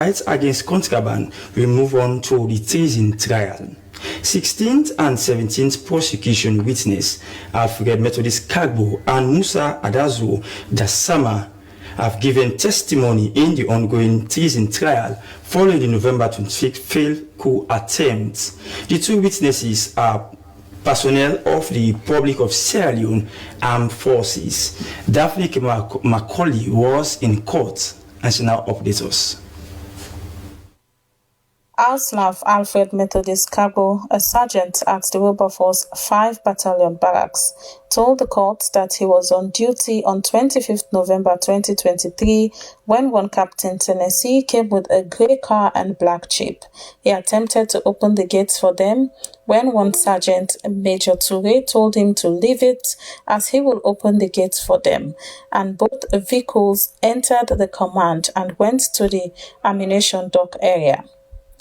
Fight against contraband, we move on to the treason trial. 16th and 17th prosecution witness Alfred Methodist Kagbo and Musa Adazo Dasama have given testimony in the ongoing treason trial following the November 25th failed coup attempt. The two witnesses are personnel of the Republic of Sierra Leone Armed Forces. Daphne Macaulay was in court and she now updates us. Auslav Alfred Methodist Kagbo, a sergeant at the Wilberforce 5 Battalion Barracks, told the court that he was on duty on 25th November 2023 when one Captain Tennessee came with a grey car and black jeep. He attempted to open the gates for them when one Sergeant Major Toure told him to leave it as he will open the gates for them, and both vehicles entered the command and went to the ammunition dock area.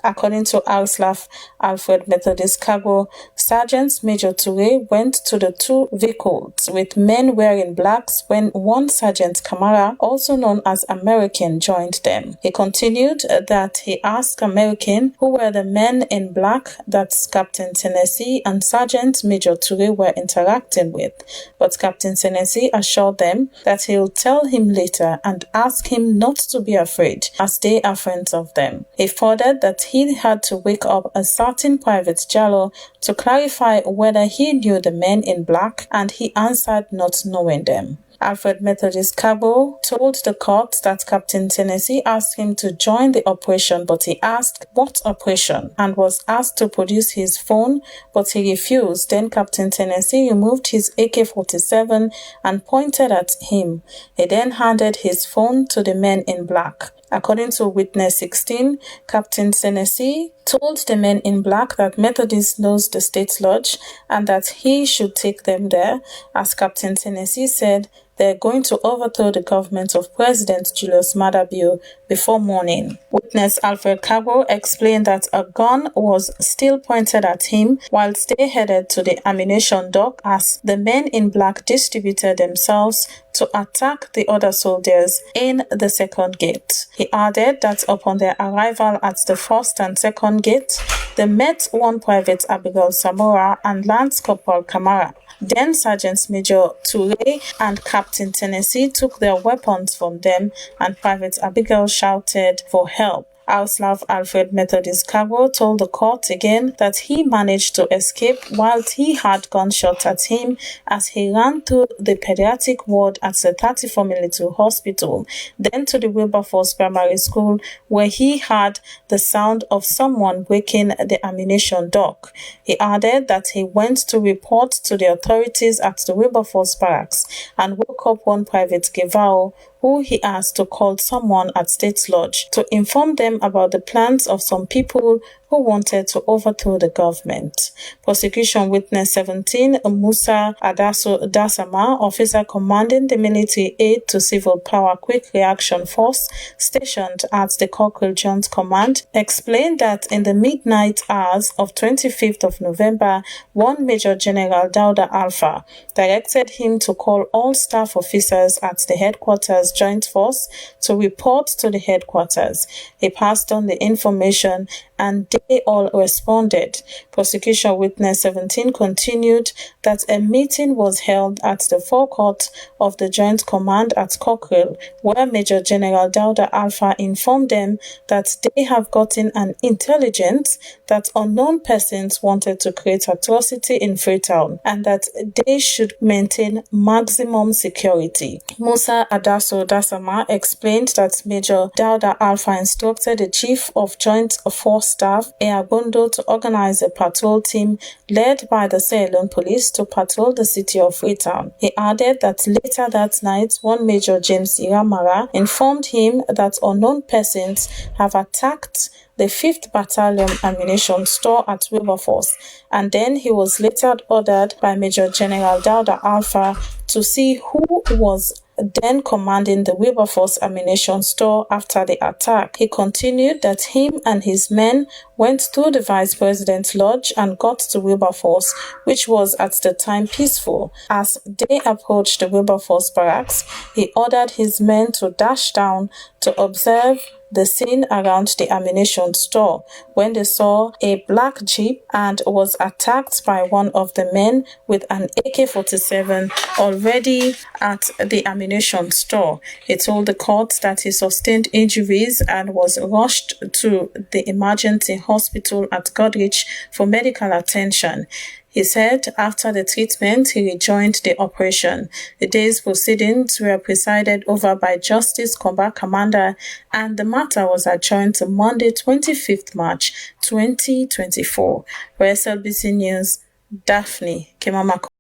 According to Auslav Alfred Methodist Kagbo, Sergeant Major Toure went to the two vehicles with men wearing blacks when one Sergeant Kamara, also known as American, joined them. He continued that he asked American who were the men in black that Captain Tennessee and Sergeant Major Toure were interacting with, but Captain Tennessee assured them that he'll tell him later and ask him not to be afraid as they are friends of them. He furthered that he had to wake up a certain Private Jallo to clarify whether he knew the men in black, and he answered not knowing them. Alfred Methodist Kagbo told the court that Captain Tennessee asked him to join the operation, but he asked what operation and was asked to produce his phone, but he refused. Then Captain Tennessee removed his AK-47 and pointed at him. He then handed his phone to the men in black. According to Witness 16, Captain Tennessee told the men in black that Methodist knows the State Lodge and that he should take them there. As Captain Tennessee said, they're going to overthrow the government of President Julius Maada Bio before morning. Witness Alfred Kagbo explained that a gun was still pointed at him whilst they headed to the ammunition dock as the men in black distributed themselves to attack the other soldiers in the second gate. He added that upon their arrival at the first and second gate, they met one Private Abigail Samora and Lance Corporal Kamara. Then Sergeant Major Toure and Captain Tennessee took their weapons from them, and Private Abigail shouted for help. Auslav Alfred Methodist Kagbo told the court again that he managed to escape whilst he had gunshots at him as he ran through the pediatric ward at the 34 Military Hospital, then to the Wilberforce Primary School where he heard the sound of someone breaking the ammunition dock. He added that he went to report to the authorities at the Wilberforce Barracks and woke up one Private Gevao who he asked to call someone at State Lodge to inform them about the plans of some people who wanted to overthrow the government. Prosecution Witness 17, Musa Adaso Dasama, officer commanding the Military Aid to Civil Power Quick Reaction Force stationed at the Cockrell Joint Command, explained that in the midnight hours of 25th of November, one Major General Dauda Alpha directed him to call all staff officers at the headquarters Joint Force to report to the headquarters. He passed on the information and they all responded. Prosecution Witness 17 continued that a meeting was held at the forecourt of the Joint Command at Cockrell, where Major General Dauda Alpha informed them that they have gotten an intelligence that unknown persons wanted to create atrocity in Freetown and that they should maintain maximum security. Musa Adaso Dasama explained that Major Dauda Alpha instructed the Chief of Joint Force Staff, Eagondo, to organize a patrol team led by the Sierra Leone Police to patrol the city of Freetown. He added that later that night, one Major James Iramara informed him that unknown persons have attacked the 5th Battalion ammunition store at Wilberforce, and then he was later ordered by Major General Dauda Alpha to see who was then commanding the Wilberforce ammunition store after the attack. He continued that him and his men went to the Vice President's lodge and got to Wilberforce, which was at the time peaceful. As they approached the Wilberforce barracks, he ordered his men to dash down to observe the scene around the ammunition store when they saw a black jeep and was attacked by one of the men with an AK-47 already at the ammunition store. He told the court that he sustained injuries and was rushed to the emergency hospital at Goderich for medical attention. He said after the treatment, he rejoined the operation. The day's proceedings were presided over by Justice Combat Commander, and the matter was adjourned to Monday, 25th March 2024. For SLBC News, Daphne Kimamako.